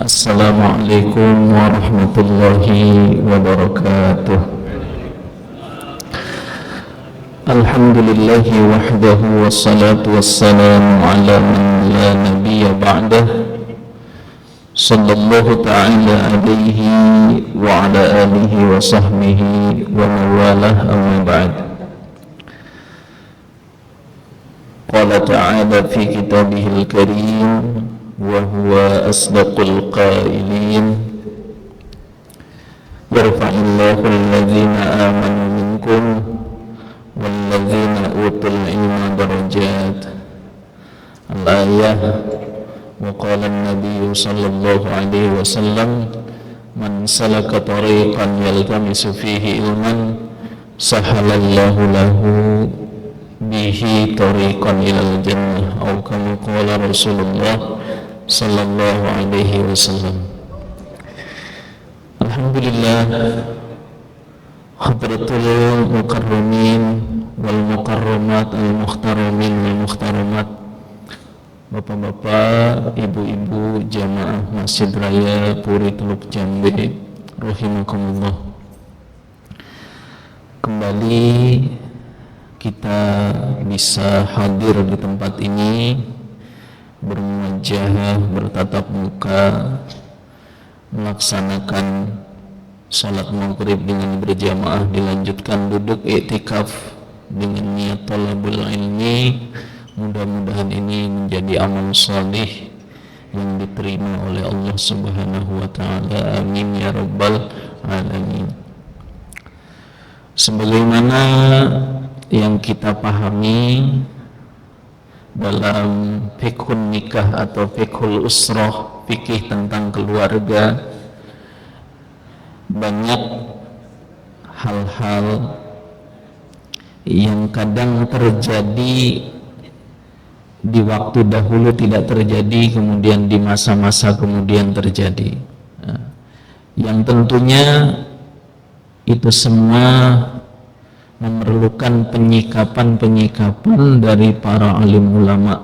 Assalamualaikum warahmatullahi wabarakatuh. Alhamdulillahi wahdahu wassalatu wassalamu ala man la nabiyya ba'dah. Sallallahu ta'ala alaihi wa ala alihi wa sahbihi wa mawalah amma ba'd. Qala ta'ala fi kitabihil karim وهو أصدق القائلين يرفع الله الذين آمنوا منكم والذين أوتوا العلم درجات الآية. وقال النبي صلى الله عليه وسلم من سلك طريقا يلتمس فيه علما سهل الله له به طريقا إلى الجنة أو كما قال رسول الله sallallahu alaihi wasallam. Alhamdulillah, hadratul mukarramin wal mukarramat al muhtaramin wal muhtaramat, bapak-bapak, ibu-ibu jamaah Masjid Raya Puri Teluk Jambe rahimakumullah. Kembali kita bisa hadir di tempat ini, bermuajah, bertatap muka, melaksanakan salat maghrib dengan berjamaah, dilanjutkan duduk i'tikaf dengan niat thalabul ilmi. Mudah-mudahan ini menjadi amal salih yang diterima oleh Allah Subhanahu wa taala. Amin ya rabbal alamin. Sebagaimana yang kita pahami dalam fikhun nikah atau fikhul usrah, fikih tentang keluarga, banyak hal-hal yang kadang terjadi di waktu dahulu tidak terjadi, kemudian di masa-masa kemudian terjadi. Yang tentunya itu semua memerlukan penyikapan dari para alim ulama,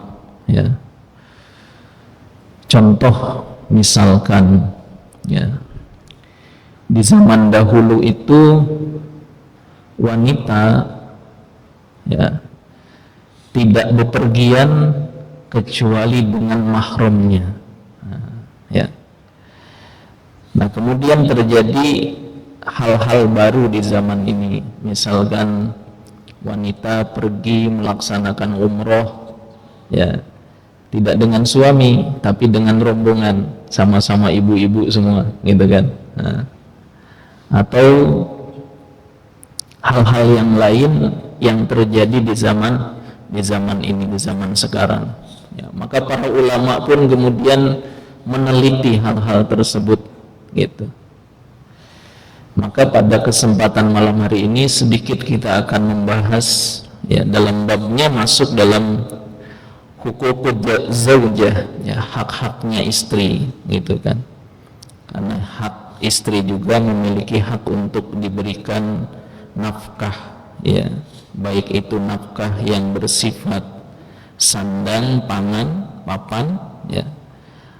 ya. Contoh misalkan, ya, di zaman dahulu itu wanita, ya, tidak bepergian kecuali dengan mahramnya, ya. Nah, kemudian terjadi hal-hal baru di zaman ini, misalkan wanita pergi melaksanakan umroh, ya, tidak dengan suami tapi dengan rombongan, sama-sama ibu-ibu semua, gitu kan. Nah, atau hal-hal yang lain yang terjadi di zaman ini, di zaman sekarang, ya. Maka para ulama pun kemudian meneliti hal-hal tersebut, gitu. Maka pada kesempatan malam hari ini sedikit kita akan membahas, ya, dalam babnya masuk dalam hukukul zaujah, ya, hak-haknya istri, gitu kan. Karena hak istri juga memiliki hak untuk diberikan nafkah, ya, baik itu nafkah yang bersifat sandang, pangan, papan, ya.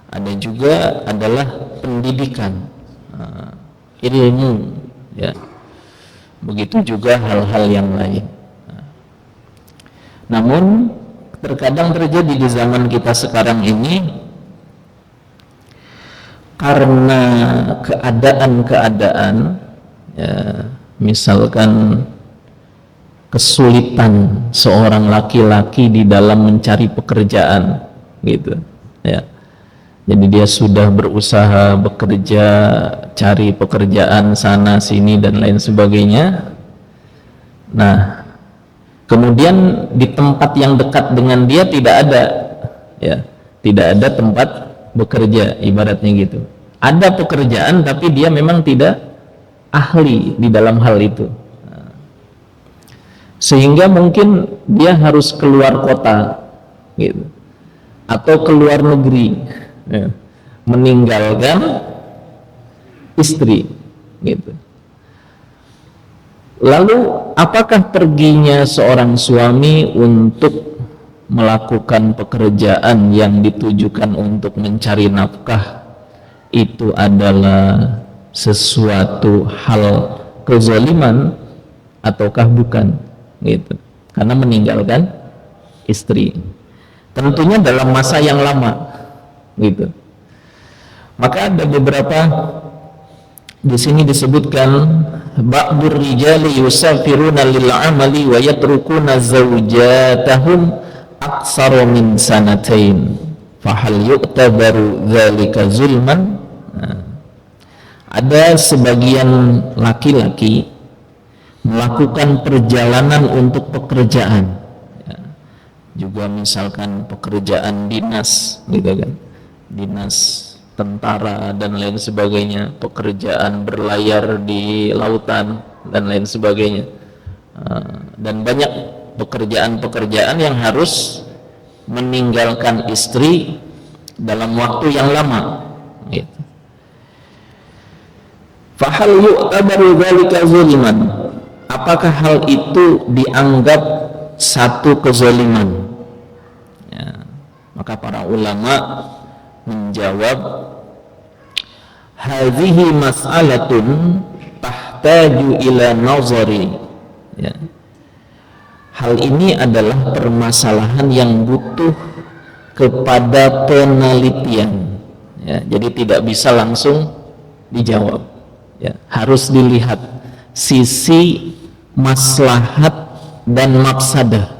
Ada juga adalah pendidikan, ilmu, ya. Begitu juga hal-hal yang lain. Namun terkadang terjadi di zaman kita sekarang ini, karena keadaan-keadaan, ya, misalkan kesulitan seorang laki-laki di dalam mencari pekerjaan, gitu, ya. Jadi dia sudah berusaha bekerja, cari pekerjaan sana sini dan lain sebagainya. Nah, kemudian di tempat yang dekat dengan dia tidak ada, ya, tidak ada tempat bekerja, ibaratnya gitu. Ada pekerjaan tapi dia memang tidak ahli di dalam hal itu. Sehingga mungkin dia harus keluar kota, gitu, atau keluar negeri, ya, meninggalkan istri, gitu. Lalu apakah perginya seorang suami untuk melakukan pekerjaan yang ditujukan untuk mencari nafkah itu adalah sesuatu hal kezaliman ataukah bukan, gitu. Karena meninggalkan istri, tentunya dalam masa yang lama, gitu. Maka ada beberapa di sini disebutkan, ba'dur rijali yusafiruna lil amali wa yatrukuna zawjatahum aksara min sanatain fahal yu'tabaru dzalika zulman. Ada sebagian laki-laki melakukan perjalanan untuk pekerjaan, ya. Juga misalkan pekerjaan dinas, gitu kan, dinas tentara dan lain sebagainya, pekerjaan berlayar di lautan dan lain sebagainya, dan banyak pekerjaan-pekerjaan yang harus meninggalkan istri dalam waktu yang lama, gitu. Fahal yu'tabaru dzalika zulman, apakah hal itu dianggap satu kezaliman, ya. Maka para ulama menjawab, hadhihi mas'alatun tahtaju ila nazari, ya. Hal ini adalah permasalahan yang butuh kepada penelitian, ya. Jadi tidak bisa langsung dijawab, ya. Harus dilihat sisi maslahat dan mafsadah.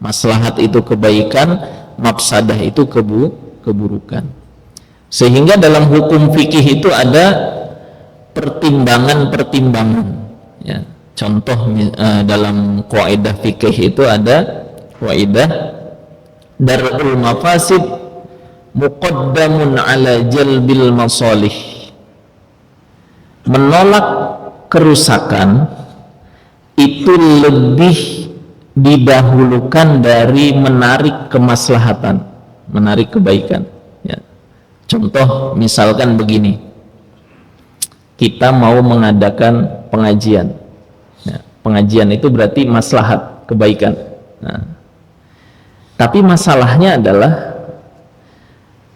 Maslahat itu kebaikan, mafsadah itu keburukan. Sehingga dalam hukum fikih itu ada pertimbangan-pertimbangan, ya. Contoh dalam kaidah fikih itu ada kaidah darul mafasid muqaddamun ala jalbil masalih. Menolak kerusakan itu lebih didahulukan dari menarik kemaslahatan, menarik kebaikan, ya. Contoh misalkan begini, kita mau mengadakan pengajian, ya. Pengajian itu berarti maslahat, kebaikan. Nah, tapi masalahnya adalah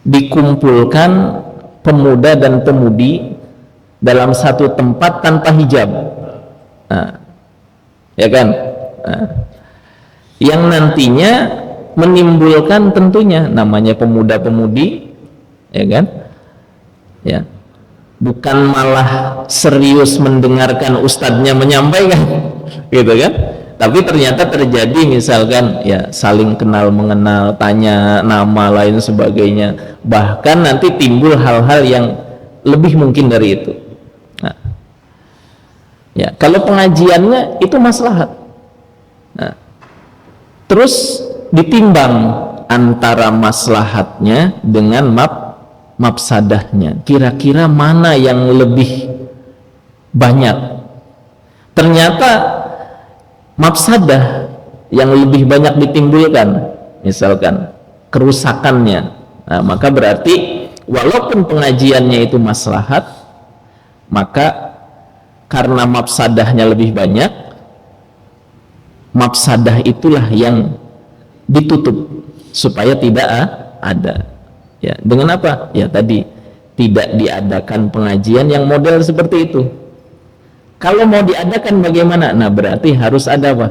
dikumpulkan pemuda dan pemudi dalam satu tempat tanpa hijab, nah, ya kan, nah, yang nantinya menimbulkan tentunya namanya pemuda-pemudi, ya kan, ya, bukan malah serius mendengarkan ustadznya menyampaikan, gitu kan, tapi ternyata terjadi misalkan ya saling kenal mengenal, tanya nama lain sebagainya, bahkan nanti timbul hal-hal yang lebih mungkin dari itu. Nah, ya kalau pengajiannya itu maslahat, nah, terus ditimbang antara maslahatnya dengan mafsadahnya, kira-kira mana yang lebih banyak. Ternyata mafsadah yang lebih banyak ditimbulkan, misalkan kerusakannya. Nah, maka berarti walaupun pengajiannya itu maslahat, maka karena mafsadahnya lebih banyak, mafsadah itulah yang ditutup supaya tidak ada, ya. Dengan apa? Ya tadi, tidak diadakan pengajian yang model seperti itu. Kalau mau diadakan bagaimana? Nah, berarti harus ada apa?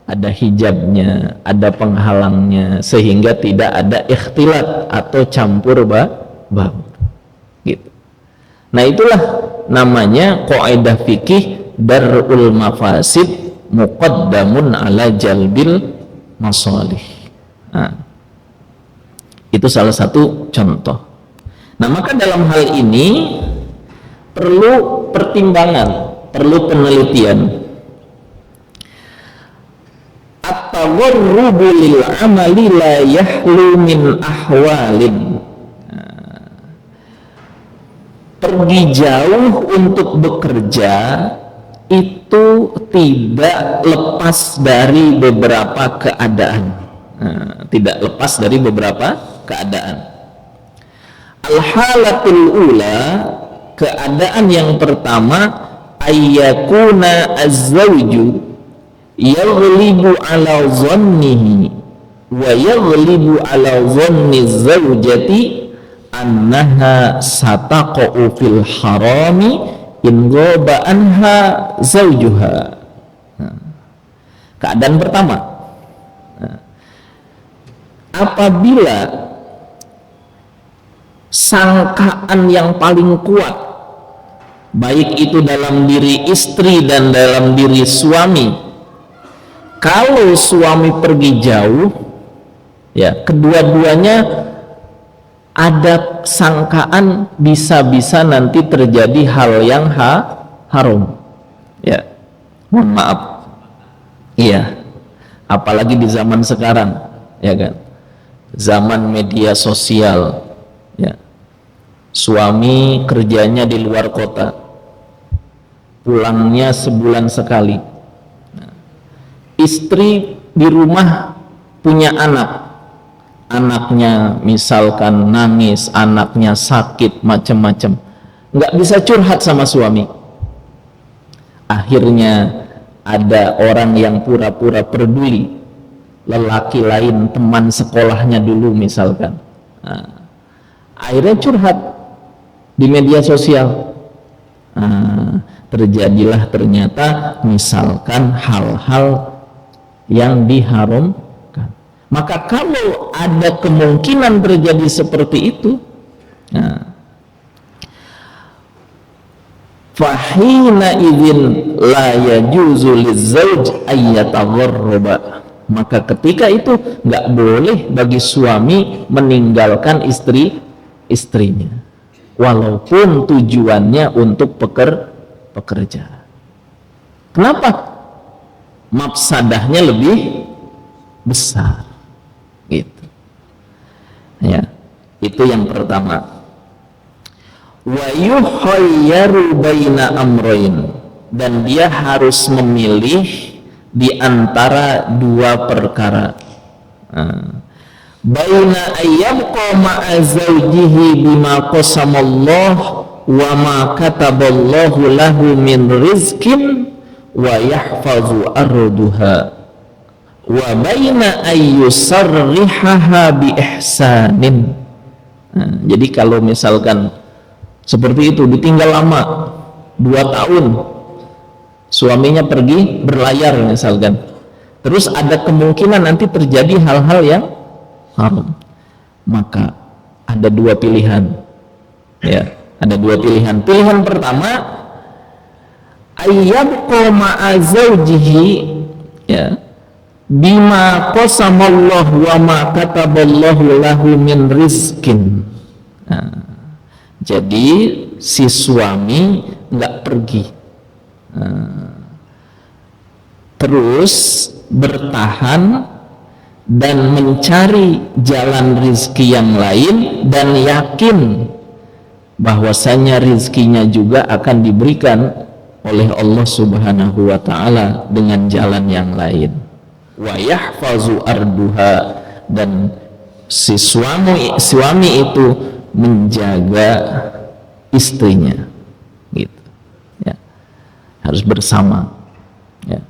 Ada hijabnya, ada penghalangnya, sehingga tidak ada ikhtilat atau campur baur, gitu. Nah, itulah namanya kaidah fikih darul mafasid muqaddamun ala jalbil masalih. Nah, itu salah satu contoh. Nah, maka dalam hal ini perlu pertimbangan, perlu penelitian. At-tagharrubu lil amali la yahlu min ahwalin. Pergi jauh untuk bekerja itu tidak lepas dari beberapa keadaan. Tidak lepas dari beberapa keadaan. Al-halatul ula, keadaan yang pertama, ayyakuna az-zawju yaghlibu ala dhannihi wa yaghlibu ala dhanni az-zawjati annaha sataqa'u fil harami in ghaba anha zawjuha. Keadaan pertama, apabila sangkaan yang paling kuat, baik itu dalam diri istri dan dalam diri suami, kalau suami pergi jauh, ya kedua-duanya ada sangkaan bisa-bisa nanti terjadi hal yang haram. Ya, mohon maaf. Iya, apalagi di zaman sekarang, ya kan, zaman media sosial, ya, suami kerjanya di luar kota, pulangnya sebulan sekali, istri di rumah punya anaknya misalkan nangis, anaknya sakit, macam-macam, nggak bisa curhat sama suami. Akhirnya ada orang yang pura-pura peduli, lelaki lain, teman sekolahnya dulu misalkan, akhirnya curhat di media sosial. Terjadilah ternyata misalkan hal-hal yang diharamkan. Maka kalau ada kemungkinan terjadi seperti itu, fahina idzin la yajuzu lizauj ayyatagharraba, maka ketika itu nggak boleh bagi suami meninggalkan istrinya walaupun tujuannya untuk pekerja. Kenapa? Mafsadahnya lebih besar, gitu ya. Itu yang pertama. Wa yukhayyaru baina amrayn, dan dia harus memilih di antara dua perkara. Baina ayyabqa ma'a zawjihi bima qasamallah wa ma kataballahu lahu min rizqin wa yahfazu arduha, wa baina ayyusarrihaha bi ihsanin. Jadi kalau misalkan seperti itu, ditinggal lama 2 tahun, suaminya pergi berlayar misalkan, terus ada kemungkinan nanti terjadi hal-hal yang haram, maka ada 2 pilihan, ya, ada 2 pilihan. Pilihan pertama, ayyabqa ma'a zawjihi, ya, bima qasamallahu wa ma kataballahu lahu min rizqin. Jadi si suami nggak pergi, terus bertahan dan mencari jalan rizki yang lain, dan yakin bahwasanya rizkinya juga akan diberikan oleh Allah Subhanahu wa ta'ala dengan jalan yang lain. Wa yahfazu arduha, dan si suami itu menjaga istrinya, gitu ya, harus bersama, ya.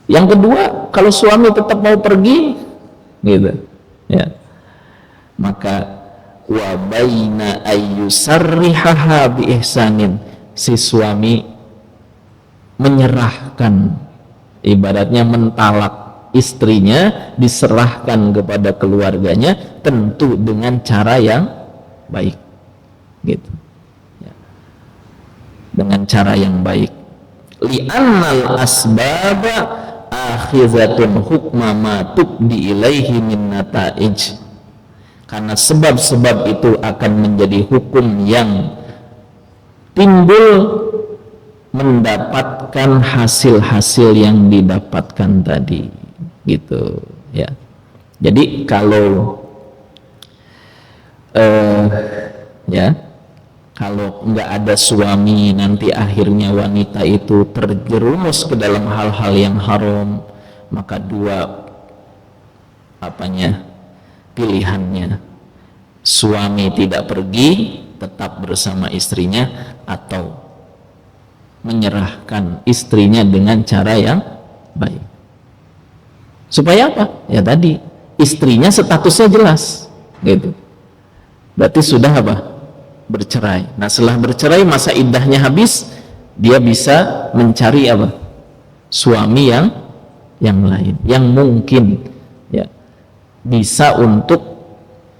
Yang kedua, kalau suami tetap mau pergi, gitu ya, maka wa baina ayyusarrihaha bi ihsanin, si suami menyerahkan, ibaratnya mentalak istrinya, diserahkan kepada keluarganya, tentu dengan cara yang baik, gitu ya, dengan cara yang baik. Li'annal asbaba akhizatun hukma ma tubdi ilaihi min nata'ij, karena sebab-sebab itu akan menjadi hukum yang timbul mendapatkan hasil-hasil yang didapatkan tadi, gitu ya. Jadi kalau ya, kalau nggak ada suami, nanti akhirnya wanita itu terjerumus ke dalam hal-hal yang haram, maka 2 pilihannya, suami tidak pergi, tetap bersama istrinya, atau menyerahkan istrinya dengan cara yang baik. Supaya apa? Ya tadi, istrinya statusnya jelas, gitu. berarti sudah apa? Bercerai. Nah, setelah bercerai masa iddahnya habis, dia bisa mencari apa? Suami yang lain, yang mungkin ya bisa untuk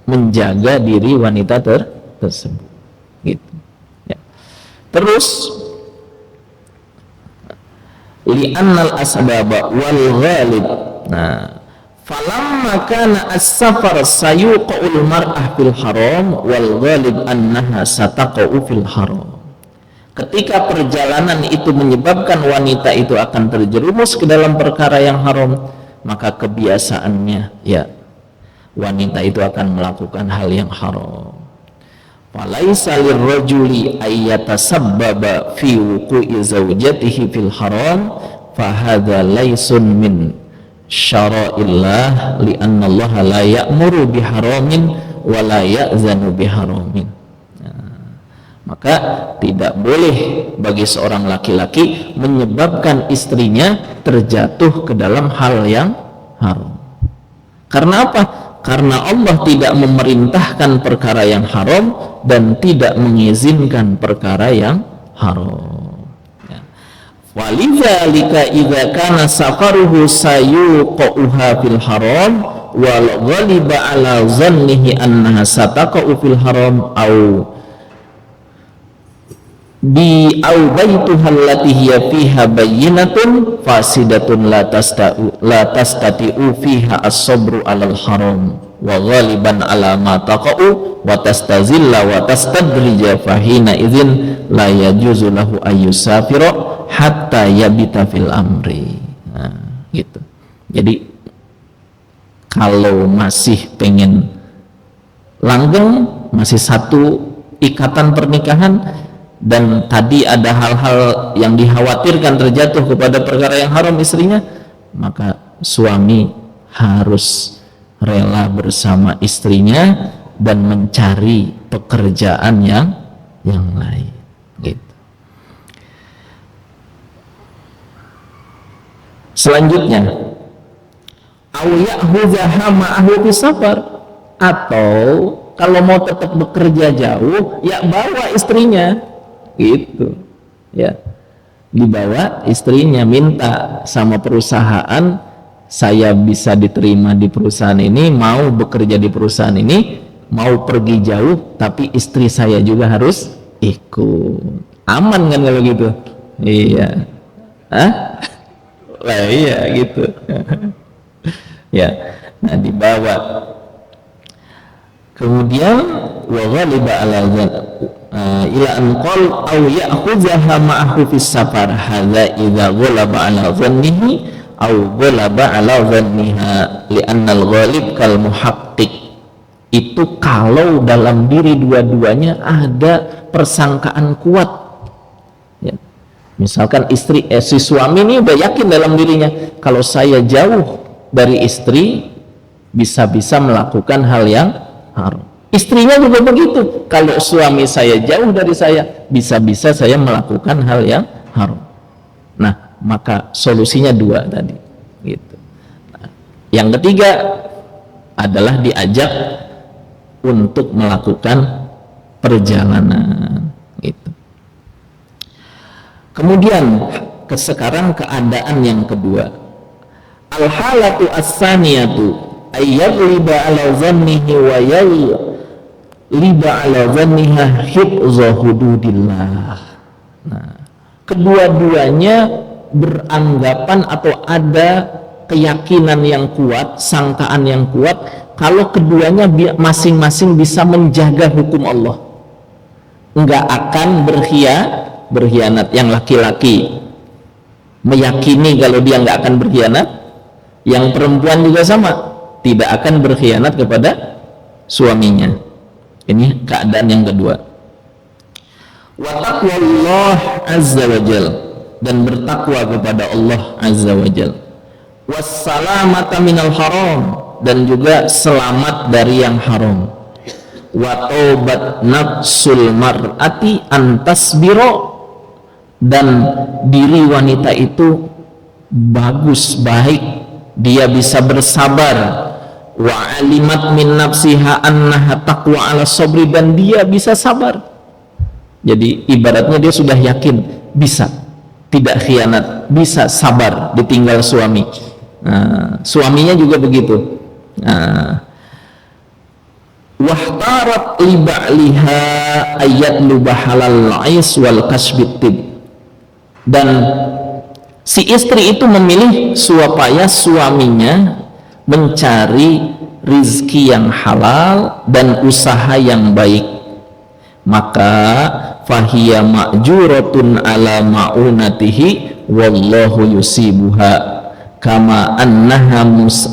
menjaga diri wanita tersebut gitu ya. Terus li'annal asbaba wal ghalib. Nah, falamma kana as-safar sayuqul mar'ah fil haram wal ghalib annaha sataqa'u fil haram. Ketika perjalanan itu menyebabkan wanita itu akan terjerumus ke dalam perkara yang haram, maka kebiasaannya ya wanita itu akan melakukan hal yang haram. Falaisa lirrajuli ayyatasabbaba fi wuqu'i zawjatihi fil haram fahadha laysun min syara'illah li'anna Allah la ya'muru biharamin wa la ya'zanu biharamin. Maka tidak boleh bagi seorang laki-laki menyebabkan istrinya terjatuh ke dalam hal yang haram. Karena apa? Karena Allah tidak memerintahkan perkara yang haram dan tidak mengizinkan perkara yang haram. Walidzalika idza kana safaruhu sayuqa'uha fil haram wal ghaliba ala dhannihi annaha sataqa'u fil haram au bi au baituha allati hiya fiha bayyinatun fasidatun la tastati'u fiha as-sabru 'alal haram wa ghaliban 'ala ma taqa'u wa tastazilla wa tastadrija fahina idzin la yajuzu lahu ayyusafira hatta yabita fil amri. Nah, gitu. Jadi kalau masih pengen langgeng, masih satu ikatan pernikahan, dan tadi ada hal-hal yang dikhawatirkan terjatuh kepada perkara yang haram istrinya, maka suami harus rela bersama istrinya dan mencari pekerjaan yang lain gitu. Selanjutnya au ya'khudhaha ma'ahu fi safar, atau kalau mau tetap bekerja jauh ya bawa istrinya gitu ya, dibawa istrinya, minta sama perusahaan, saya bisa diterima di perusahaan ini, mau bekerja di perusahaan ini, mau pergi jauh, tapi istri saya juga harus ikut. Aman kan kalau gitu? Iya. Lah iya gitu. Ya, nah dibawa. Kemudian wa ghaliba ala ila an qal aw ya'khudhaha ma'ahu fis safar hadza idza ghalaba ala dhannihi aw ghalaba ala dhanniha li'anna al-ghalib kal muhaqqiq. Itu kalau dalam diri dua-duanya ada persangkaan kuat ya. Misalkan si suami ini udah yakin dalam dirinya, kalau saya jauh dari istri bisa-bisa melakukan hal yang haram. Istrinya juga begitu, kalau suami saya jauh dari saya, bisa-bisa saya melakukan hal yang haram. Nah, maka solusinya dua tadi gitu. Nah, yang ketiga adalah diajak untuk melakukan perjalanan gitu. Kemudian sekarang keadaan yang kedua, al-halatu as-saniyatu ayyaghliba ala dhannihi wa liba ala dhanniha hifdza hududillah. Nah, kedua-duanya beranggapan atau ada keyakinan yang kuat, sangkaan yang kuat kalau keduanya masing-masing bisa menjaga hukum Allah, enggak akan berkhianat. Yang laki-laki meyakini kalau dia enggak akan berkhianat, yang perempuan juga sama, tidak akan berkhianat kepada suaminya. Ini keadaan yang kedua. Wa taqwallah azza wa jal, dan bertakwa kepada Allah azza wa jal. Wassalamata minal haram, dan juga selamat dari yang haram. Wa taubat nafsul mar'ati antasbiro, dan diri wanita itu bagus, baik, dia bisa bersabar wa alimat min nafsiha annaha taqwa ala sabri, dan dia bisa sabar. Jadi ibaratnya dia sudah yakin bisa tidak khianat, bisa sabar ditinggal suami. Suaminya juga begitu. Wahtarat li ba'liha ayat lubahalal ais wal kasbitib, dan si istri itu memilih supaya suaminya mencari rizki yang halal dan usaha yang baik, maka fahiya ma'juratun ala ma'unatihi wallahu yusibuha kama annaha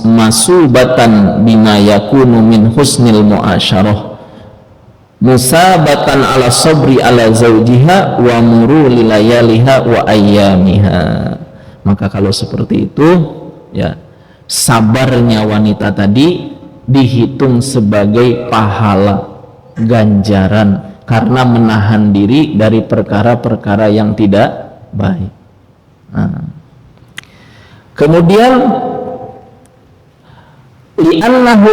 masubatan bima yakunu min husnil muasyarah musabatan ala sabri ala zawjiha wa muruli layaliha wa ayyamiha. Maka kalau seperti itu, ya, sabarnya wanita tadi dihitung sebagai pahala, ganjaran, karena menahan diri dari perkara-perkara yang tidak baik. Kemudian li'annahu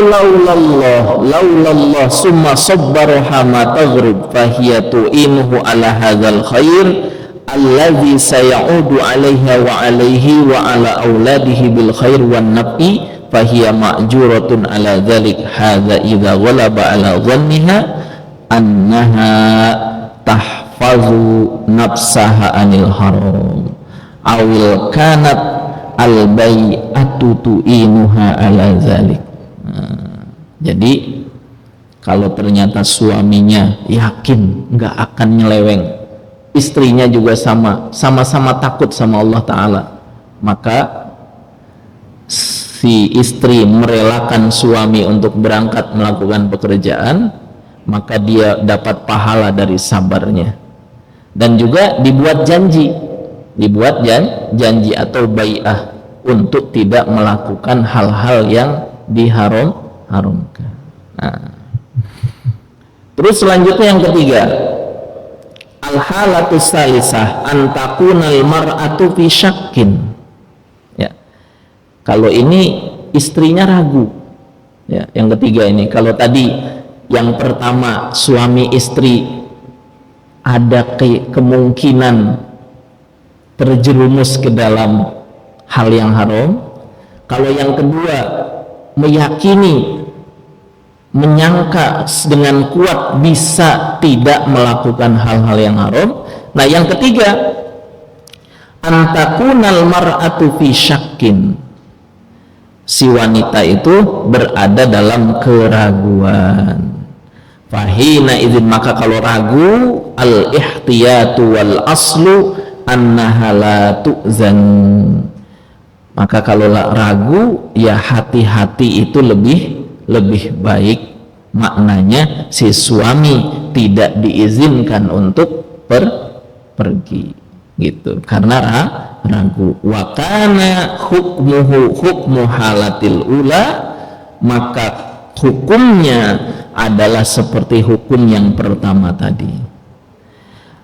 laulallah summa sabbaraha ma taghrib fahiya tu'inuhu ala hadzal khair alladhi sayaudu 'alaiha wa 'alaihi wa 'ala auladihi bil khair wan nafi fahiya ma'juratun ala dzalik hadza idza ghalaba 'ala dhanniha annaha tahfazu nafsaha anil haram awil kanat al-bai'atu tu'inuha ala zalik. Jadi kalau ternyata suaminya yakin nggak akan nyeleweng, istrinya juga sama-sama takut sama Allah Ta'ala, maka si istri merelakan suami untuk berangkat melakukan pekerjaan, maka dia dapat pahala dari sabarnya. Dan juga dibuat janji atau bai'ah untuk tidak melakukan hal-hal yang diharamkan. Terus selanjutnya yang ketiga, al-halatus salisah an takunal mar'atu fi syakkin. Ya. Kalau ini istrinya ragu. Ya, yang ketiga ini, kalau tadi yang pertama suami istri ada kemungkinan terjerumus ke dalam hal yang haram. Kalau yang kedua meyakini, menyangka dengan kuat bisa tidak melakukan hal-hal yang haram. Nah, yang ketiga antakunal mar'atu fi syakkin, si wanita itu berada dalam keraguan. Fahina idzin, maka kalau ragu, al ihtiyatu wal aslu annaha la tu'zan, maka kalau ragu ya hati-hati itu lebih baik. Maknanya si suami tidak diizinkan untuk pergi gitu karena ragu. Wa kana hukmuhu hukmu halatil ula, maka hukumnya adalah seperti hukum yang pertama tadi.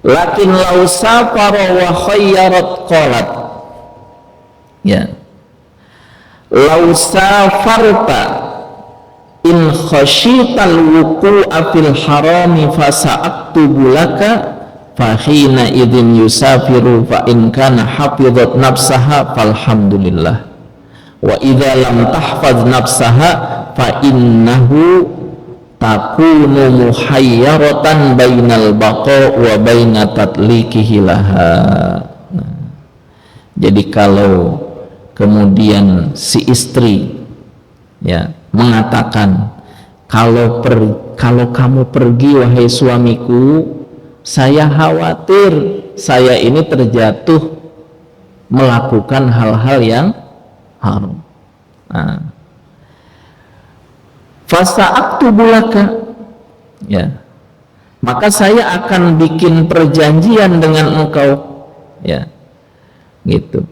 Lakin lau safara wa khayyarat qalat, ya, lau safarta in khasyital wuqu'a fil harami fasa'aktubu laka fahina idzin yusafiru fa in kana hafizat nafsaha falhamdulillah wa idza lam tahfaz nafsaha fa innahu takunu muhayyaratan bainal baqa wa baina tatliqihi laha. Jadi kalau kemudian si istri, ya, mengatakan kalau kamu pergi wahai suamiku, saya khawatir saya ini terjatuh melakukan hal-hal yang haram. Fasa'aktubu laka, ya, maka saya akan bikin perjanjian dengan engkau, ya, gitu.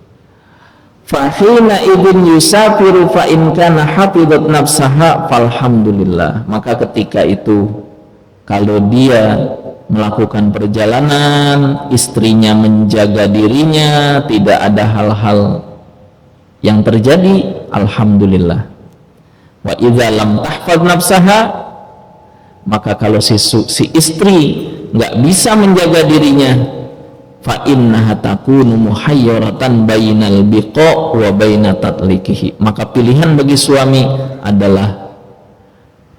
Fahina idzin yusafiru fa in kana hafizat nafsaha falhamdulillah, maka ketika itu kalau dia melakukan perjalanan, istrinya menjaga dirinya, tidak ada hal-hal yang terjadi, alhamdulillah. Wa idza lam tahfaz nafsaha, maka kalau si istri nggak bisa menjaga dirinya, fa innaha takunu muhayyaratan bainal biqa wa baina tatliqihi, maka pilihan bagi suami adalah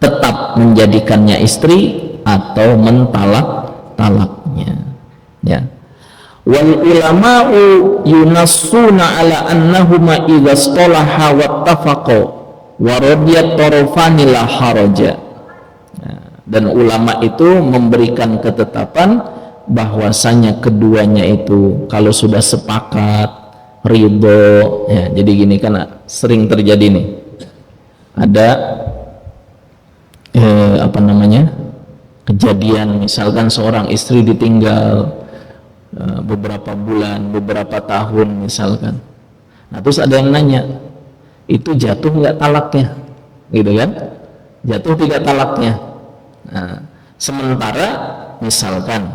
tetap menjadikannya istri atau mentalaknya, ya. Wal ulama'u yunassuna ala annahuma idza istalaha wattafaqa wa radiyat tarafani la haraja. Dan ulama itu memberikan ketetapan bahwasanya keduanya itu kalau sudah sepakat, ridho, ya. Jadi gini kan sering terjadi nih, ada kejadian misalkan seorang istri ditinggal beberapa bulan, beberapa tahun misalkan. Nah terus ada yang nanya, itu jatuh nggak talaknya, gitu kan? Jatuh tidak talaknya. Nah, sementara misalkan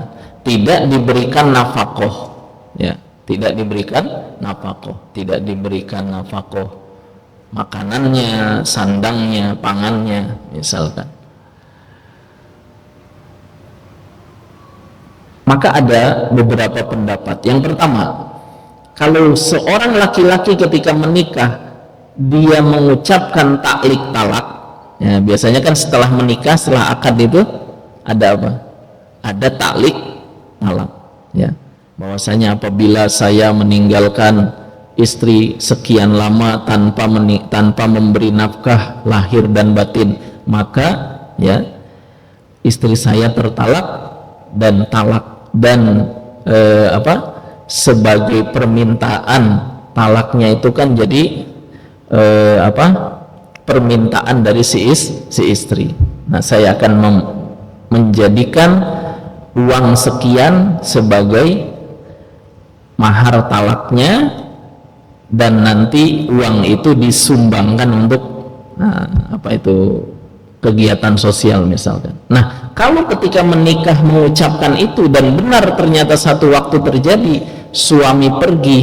tidak diberikan nafkah, ya, tidak diberikan nafkah makanannya, sandangnya, pangannya misalkan. Maka ada beberapa pendapat. Yang pertama, kalau seorang laki-laki ketika menikah dia mengucapkan taklik talak, ya, biasanya kan setelah menikah, setelah akad itu ada apa? Ada taklik talak, ya. Bahwasanya apabila saya meninggalkan istri sekian lama tanpa memberi nafkah lahir dan batin, maka ya istri saya tertalak, dan talak dan sebagai permintaan talaknya itu kan jadi permintaan dari si istri. Nah, saya akan menjadikan uang sekian sebagai mahar talaknya, dan nanti uang itu disumbangkan untuk kegiatan sosial misalkan. Nah, kalau ketika menikah mengucapkan itu dan benar ternyata satu waktu terjadi suami pergi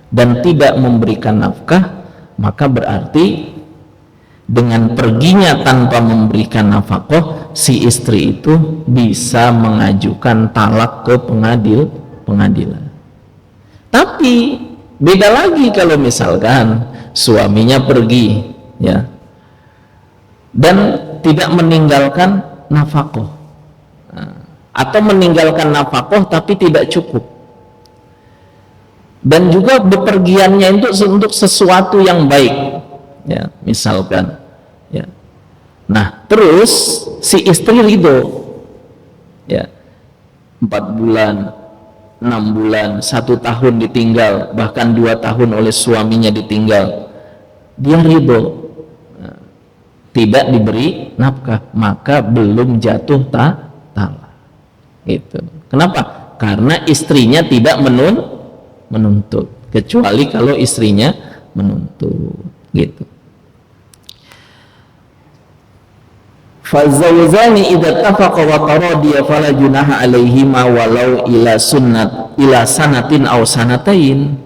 dan tidak memberikan nafkah, maka berarti dengan perginya tanpa memberikan nafkah, si istri itu bisa mengajukan talak ke pengadilan. Tapi beda lagi kalau misalkan suaminya pergi, ya, dan tidak meninggalkan nafkah, atau meninggalkan nafkah tapi tidak cukup, dan juga bepergiannya itu untuk sesuatu yang baik, ya, misalkan, ya. Nah, terus si istri ridho, ya, 4 bulan, 6 bulan, 1 tahun ditinggal, bahkan 2 tahun oleh suaminya ditinggal, dia ridho, tidak diberi nafkah, maka belum jatuh talak. Itu. Kenapa? Karena istrinya tidak menuntut, kecuali kalau istrinya menuntut, gitu. Fazawjani idza tafaqa wa taradiya fala junaha alaihima walau ila sanatin aw sanatain,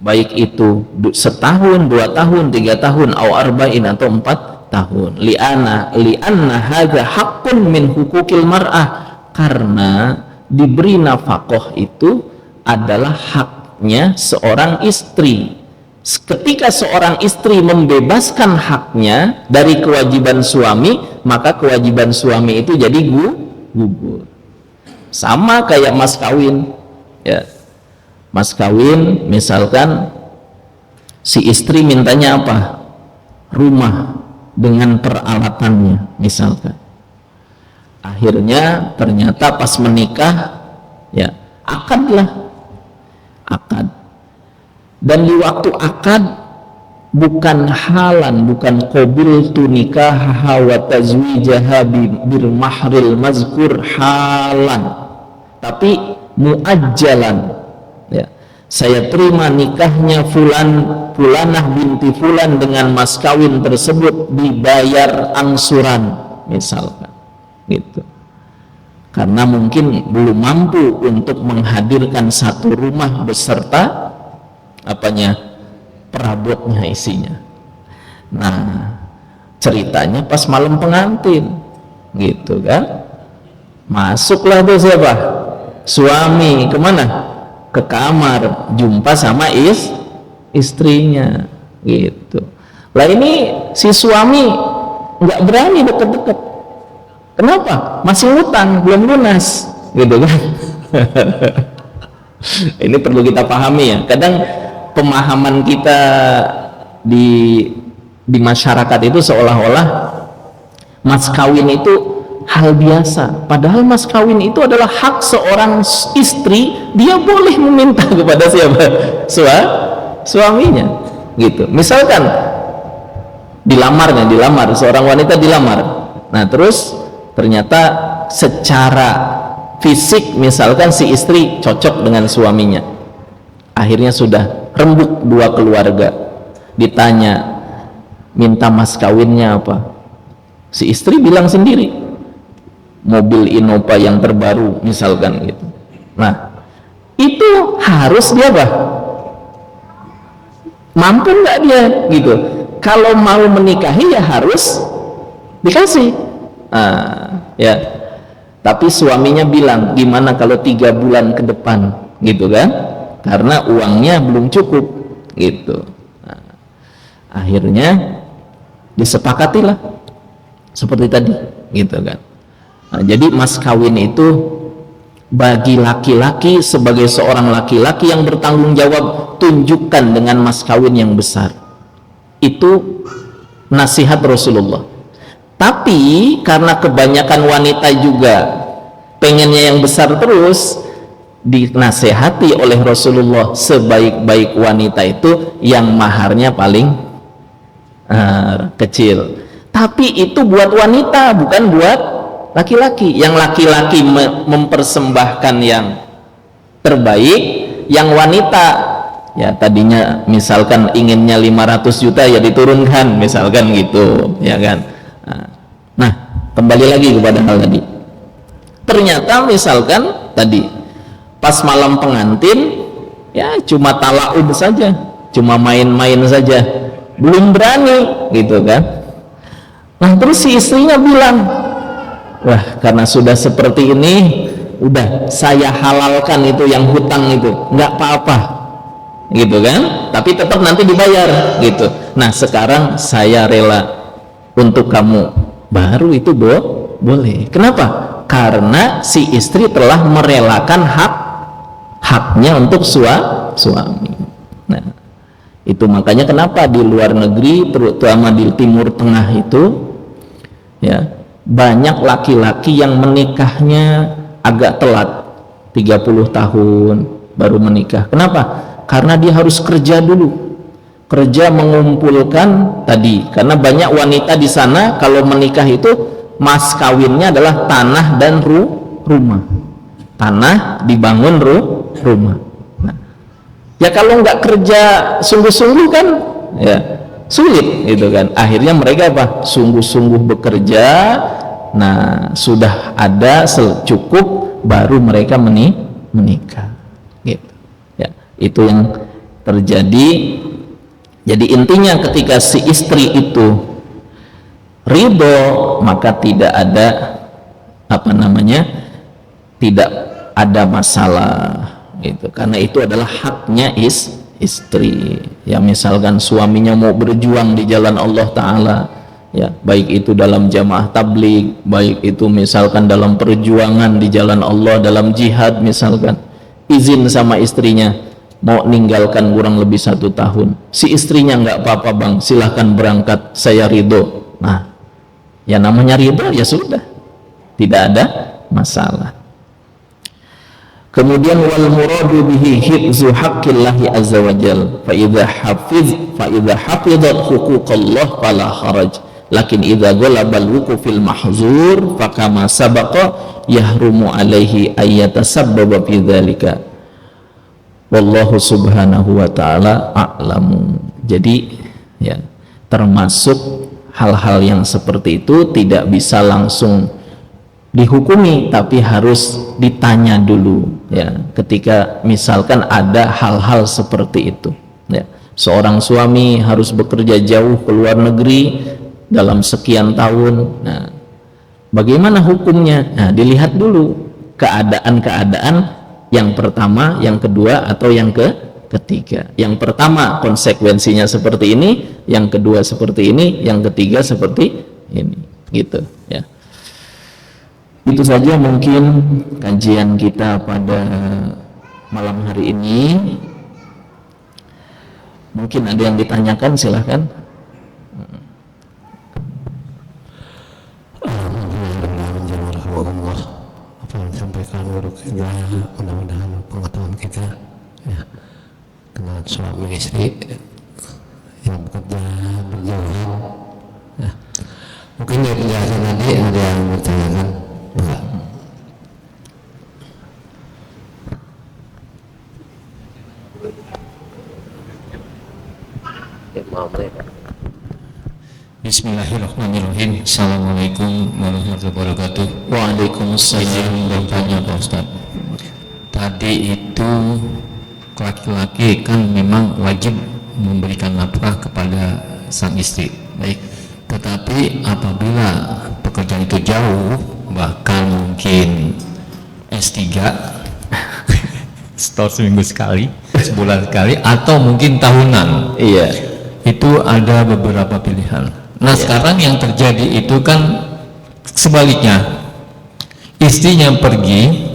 baik itu setahun, 2 tahun, 3 tahun, aw arba'in atau 4 tahun. Li'anna hadza haqqun min hukukil mar'ah, karena diberi nafkah itu adalah haknya seorang istri. Ketika seorang istri membebaskan haknya dari kewajiban suami, maka kewajiban suami itu jadi gugur. Sama kayak mas kawin, ya. Mas kawin misalkan si istri mintanya apa? Rumah dengan peralatannya misalkan. Akhirnya ternyata pas menikah, ya, akad. Dan di waktu akad bukan halan, bukan qabiltu nikahaha wa tazwijaha bil mahril mazkur halan, tapi muajjalan, ya. Saya terima nikahnya fulanah binti fulan dengan mas kawin tersebut dibayar angsuran misalkan, gitu. Karena mungkin belum mampu untuk menghadirkan satu rumah beserta perabotnya, isinya. Nah, Ceritanya pas malam pengantin, gitu kan. Masuklah tuh siapa? Suami kemana? Ke kamar, jumpa sama istrinya, gitu. Lah ini si suami nggak berani deket-deket. Kenapa? Masih ngutang, belum lunas, gitu kan. Ini perlu kita pahami ya. Kadang pemahaman kita di masyarakat itu seolah-olah mas kawin itu hal biasa, padahal mas kawin itu adalah hak seorang istri. Dia boleh meminta kepada siapa? Suaminya, gitu. Misalkan dilamar, seorang wanita dilamar, nah terus ternyata secara fisik misalkan si istri cocok dengan suaminya, akhirnya sudah rembuk dua keluarga. Ditanya minta mas kawinnya apa, si istri bilang sendiri mobil Innova yang terbaru misalkan, gitu. Nah itu harus dia apa? Mampu nggak dia, gitu. Kalau mau menikahi ya harus dikasih. Ya, tapi suaminya bilang gimana kalau 3 bulan ke depan, gitu kan, karena uangnya belum cukup, gitu. Akhirnya disepakatilah seperti tadi, gitu kan. Jadi mas kawin itu bagi laki-laki, sebagai seorang laki-laki yang bertanggung jawab, tunjukkan dengan mas kawin yang besar. Itu nasihat Rasulullah. Tapi karena kebanyakan wanita juga pengennya yang besar terus, dinasehati oleh Rasulullah, sebaik-baik wanita itu yang maharnya paling kecil. Tapi itu buat wanita, bukan buat laki-laki. Yang laki-laki mempersembahkan yang terbaik, yang wanita ya tadinya misalkan inginnya 500 juta ya diturunkan misalkan, gitu ya kan. Nah kembali lagi kepada hal tadi, ternyata misalkan tadi pas malam pengantin ya cuma talaub saja, cuma main-main saja, belum berani, gitu kan. Nah terus si istrinya bilang, wah karena sudah seperti ini, udah saya halalkan itu yang hutang itu, nggak apa-apa, gitu kan, tapi tetap nanti dibayar, gitu. Nah sekarang saya rela untuk kamu, baru itu boleh. Kenapa? Karena si istri telah merelakan haknya untuk suami. Nah itu makanya kenapa di luar negeri, terutama di Timur Tengah itu ya, banyak laki-laki yang menikahnya agak telat, 30 tahun baru menikah. Kenapa? Karena dia harus kerja dulu, kerja mengumpulkan tadi. Karena banyak wanita di sana kalau menikah itu mas kawinnya adalah tanah dan rumah. Tanah dibangun rumah. Nah, ya kalau nggak kerja sungguh-sungguh kan ya sulit, gitu kan. Akhirnya mereka apa? Sungguh-sungguh bekerja. Nah sudah ada cukup baru mereka menikah, gitu ya. Itu yang terjadi. Jadi intinya ketika si istri itu ridho, maka tidak ada tidak ada masalah, gitu. Karena itu adalah haknya istri. Ya misalkan suaminya mau berjuang di jalan Allah Ta'ala, ya baik itu dalam jamaah tabligh, baik itu misalkan dalam perjuangan di jalan Allah, dalam jihad misalkan, izin sama istrinya mau ninggalkan kurang lebih 1 tahun, si istrinya nggak apa-apa bang, silahkan berangkat, saya ridho. Nah ya namanya ridho ya sudah, tidak ada masalah. Kemudian wal muradu bihi hifzu haqqillahi azza wa jal, fa idza hafizat huquqallah fala haraj, lakin idza ghalabal wuqufil mahzur fa kama sabaqa yahrumu alaihi ayyatasabbaba fi dzalika, wallahu subhanahu wa ta'ala a'lamu. Jadi ya termasuk hal-hal yang seperti itu tidak bisa langsung dihukumi, tapi harus ditanya dulu ya, ketika misalkan ada hal-hal seperti itu ya. Seorang suami harus bekerja jauh ke luar negeri, dalam sekian tahun. Nah, bagaimana hukumnya? Nah, dilihat dulu keadaan-keadaan yang pertama, yang kedua, atau yang ketiga. Yang pertama konsekuensinya seperti ini, yang kedua seperti ini, yang ketiga seperti ini, gitu ya. Itu saja mungkin kajian kita pada malam hari ini. Mungkin ada yang ditanyakan, silahkan. Alhamdulillah, apa yang disampaikan guru kita, mudah-mudahan pengetahuan kita ya, dengan suami istri yang bekerja berjauhan ya. Mungkin dari penjelasan tadi ada yang bertanyakan enggak? Bismillahirrahmanirrahim. Assalamualaikum warahmatullahi wabarakatuh. Waalaikumsalam. Bertanya Pak Ustaz, tadi itu laki-laki kan memang wajib memberikan nafkah kepada sang istri, baik. Tetapi apabila pekerjaan itu jauh, bahkan mungkin S3 setor seminggu sekali, sebulan sekali, atau mungkin tahunan, Iya. itu ada beberapa pilihan. Nah, sekarang yang terjadi itu kan sebaliknya, istrinya pergi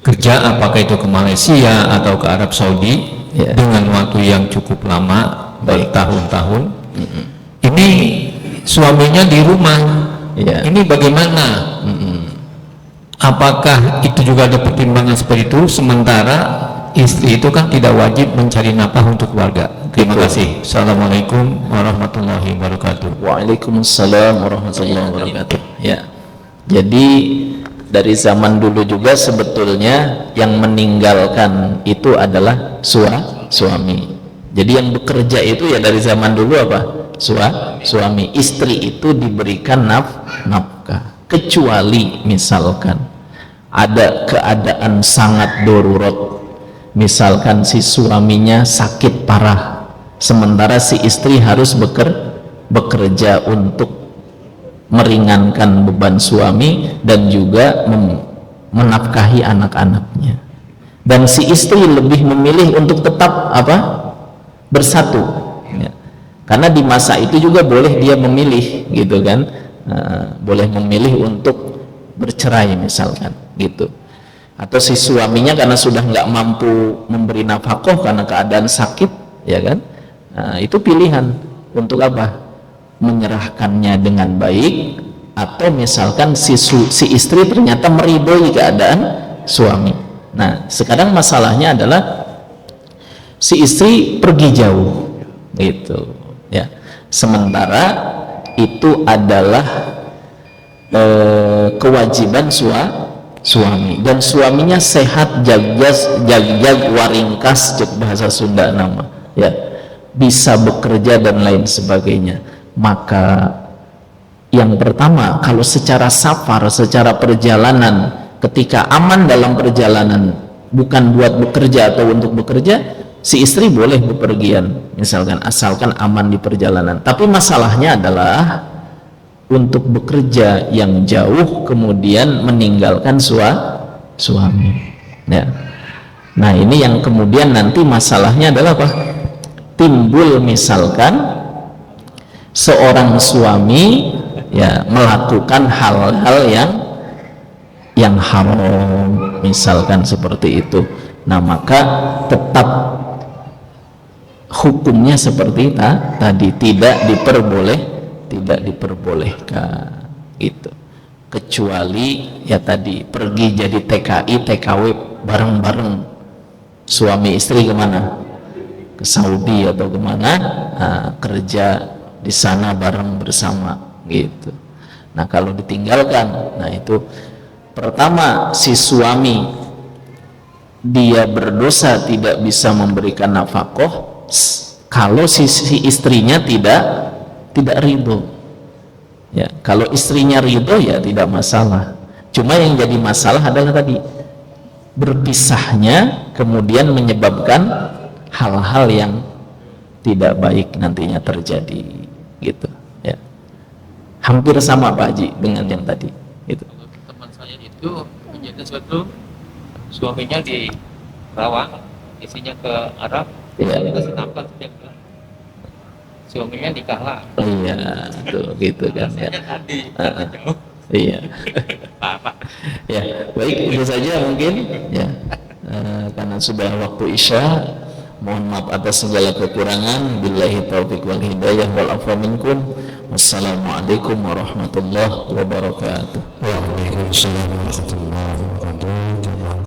kerja, apakah itu ke Malaysia atau ke Arab Saudi dengan waktu yang cukup lama, bertahun-tahun. Ini suaminya di rumah. Ini bagaimana? Apakah itu juga ada pertimbangan seperti itu? Sementara istri itu kan tidak wajib mencari nafkah untuk keluarga. Terima kasih. Assalamualaikum warahmatullahi wabarakatuh. Waalaikumsalam warahmatullahi wabarakatuh. Ya. Jadi dari zaman dulu juga sebetulnya yang meninggalkan itu adalah suami. Jadi yang bekerja itu ya dari zaman dulu apa? Suami. Istri itu diberikan nafkah. Kecuali misalkan ada keadaan sangat darurat. Misalkan si suaminya sakit parah, sementara si istri harus bekerja untuk meringankan beban suami dan juga menafkahi anak-anaknya, dan si istri lebih memilih untuk tetap bersatu ya. Karena di masa itu juga boleh dia memilih gitu kan, boleh memilih untuk bercerai misalkan gitu. Atau si suaminya karena sudah nggak mampu memberi nafkah karena keadaan sakit ya kan, itu pilihan untuk apa? Menyerahkannya dengan baik, atau misalkan si istri ternyata meridhoi keadaan suami. Nah sekarang masalahnya adalah si istri pergi jauh gitu ya, sementara itu adalah kewajiban suami, dan suaminya sehat, jagjag waringkas, cek bahasa Sunda nama ya, bisa bekerja dan lain sebagainya. Maka yang pertama, kalau secara safar, secara perjalanan, ketika aman dalam perjalanan, bukan buat bekerja atau untuk bekerja, si istri boleh bepergian misalkan, asalkan aman di perjalanan. Tapi masalahnya adalah untuk bekerja yang jauh kemudian meninggalkan suami ya. Nah ini yang kemudian nanti masalahnya adalah apa? Timbul misalkan seorang suami ya melakukan hal-hal yang haram misalkan seperti itu. Nah maka tetap hukumnya seperti tadi, tidak diperbolehkan gitu, kecuali ya tadi pergi jadi TKI TKW bareng-bareng, suami istri kemana, ke Saudi atau kemana, kerja di sana bareng bersama gitu. Nah kalau ditinggalkan, nah itu pertama si suami dia berdosa tidak bisa memberikan nafkah kalau si istrinya tidak ridho ya. Kalau istrinya ridho ya tidak masalah, cuma yang jadi masalah adalah tadi berpisahnya kemudian menyebabkan hal-hal yang tidak baik nantinya terjadi gitu ya. hampir sama Pak Haji dengan yang tadi itu. Kalau teman saya itu kejadian suatu suaminya di Rawang, isinya ke Arab, Iya. dikasih nafkah dia ke suaminya di Kahla. Iya, tuh gitu kan ya. Rasanya tadi jauh. Iya. Apa? Ya, baik itu saja mungkin ya. Karena sudah waktu Isya, mohon maaf atas segala kekurangan. Billahi taufiq wal hidayah wal afa minkum. Wassalamualaikum warahmatullahi wabarakatuh. Waalaikumsalam warahmatullahi